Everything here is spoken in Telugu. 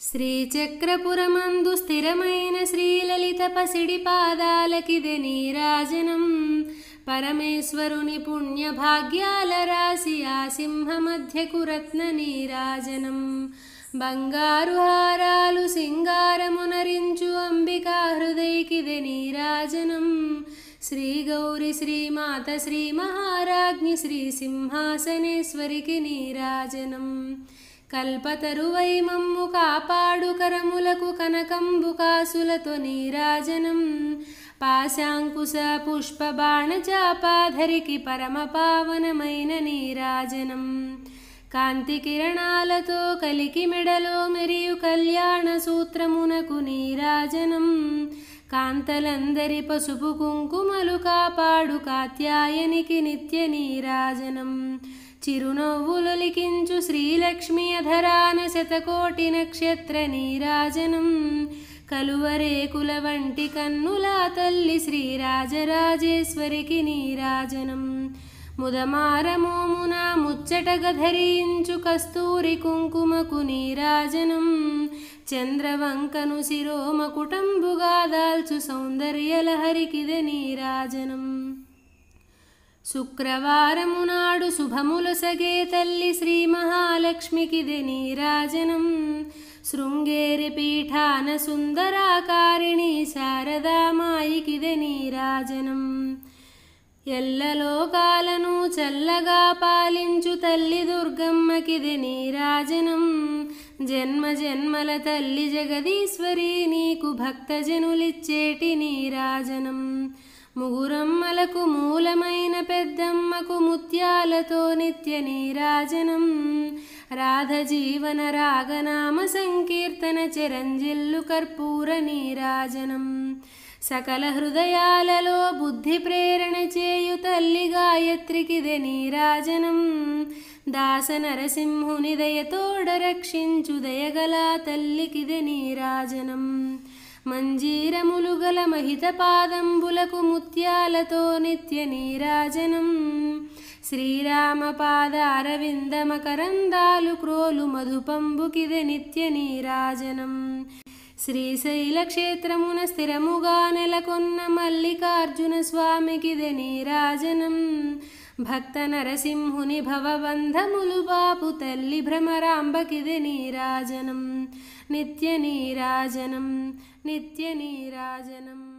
శ్రీచక్రపురమందు స్థిరమైన శ్రీలలిత పసిడి పాదాలకిదే నీరాజనం. పరమేశ్వరుని పుణ్యభాగ్యాల రాశి ఆ సింహ మధ్యకు రత్న నీరాజనం. బంగారు హారాలు సింగారమునరించు అంబికా హృదయకిదే నీరాజనం. శ్రీ గౌరి శ్రీమాత శ్రీ మహారాజ్ఞి శ్రీ సింహాసనేశ్వరికి నీరాజనం. కల్పతరువై మమ్ము కాపాడు కరములకు కనకంబు కాసులతో నీరాజనం. పాశాంకుశ పుష్ప బాణ చాపాధరికి పరమ పావనమైన నీరాజనం. కాంతి కిరణాలతో కలికి మెడలో మెరియు కళ్యాణ సూత్రమునకు నీరాజనం. కాంతలందరి పసుపు కుంకుమలు కాపాడు కాత్యాయనికి నిత్య నీరాజనం. చిరునవ్వులొలికించు శ్రీలక్ష్మి అధరాన శతకోటి నక్షత్ర నీరాజనం. కలువరేకుల వంటి కన్నులా తల్లి శ్రీరాజరాజేశ్వరికి నీరాజనం. ముదమారమోమున ముచ్చటగా ధరించు కస్తూరి కుంకుమకు నీరాజనం. చంద్రవంకను శిరోమకుటంబుగా దాల్చు సౌందర్యలహరికిదే నీరాజనం. శుక్రవారము నాడు శుభములొసగే తల్లి శ్రీ మహాలక్ష్మికిదే నీరాజనం. శృంగేరి పీఠాన సుందరాకారిణి శారదామాయికిదే నీరాజనం. ఎల్లలోకాలను చల్లగా పాలించు తల్లి దుర్గమ్మకిదే నీరాజనం. జన్మ జన్మల తల్లి జగదీశ్వరి నీకు భక్తజనులిచ్చేటి నీరాజనం. ముగురమ్మలకు మూలమైన పెద్దమ్మకు ముత్యాలతో నిత్య నీరాజనం. రాధ జీవన రాగనామ సంకీర్తన చిరంజిల్లు కర్పూర నీరాజనం. సకల హృదయాలలో బుద్ధి ప్రేరణ చేయు తల్లి గాయత్రికిదే నీరాజనం. దాస నరసింహుని దయతోడ రక్షించు దయగల తల్లికిదే నీరాజనం. మంజీరములు గల మహిత పాదంబులకు ముత్యాలతో నిత్య నీరాజనం. శ్రీరామ పాదారవింద మకరందాలు క్రోలు మధుపంబుకిదే నిత్య నీరాజనం. శ్రీశైల క్షేత్రమున స్థిరముగా నెలకొన్న మల్లికార్జున స్వామికిదే నీరాజనం. భక్త నరసింహుని భవబంధములు బాపు తల్లి భ్రమరాంబకిదే నీరాజనం. నిత్య నీరాజనం నిత్య నీరాజనం.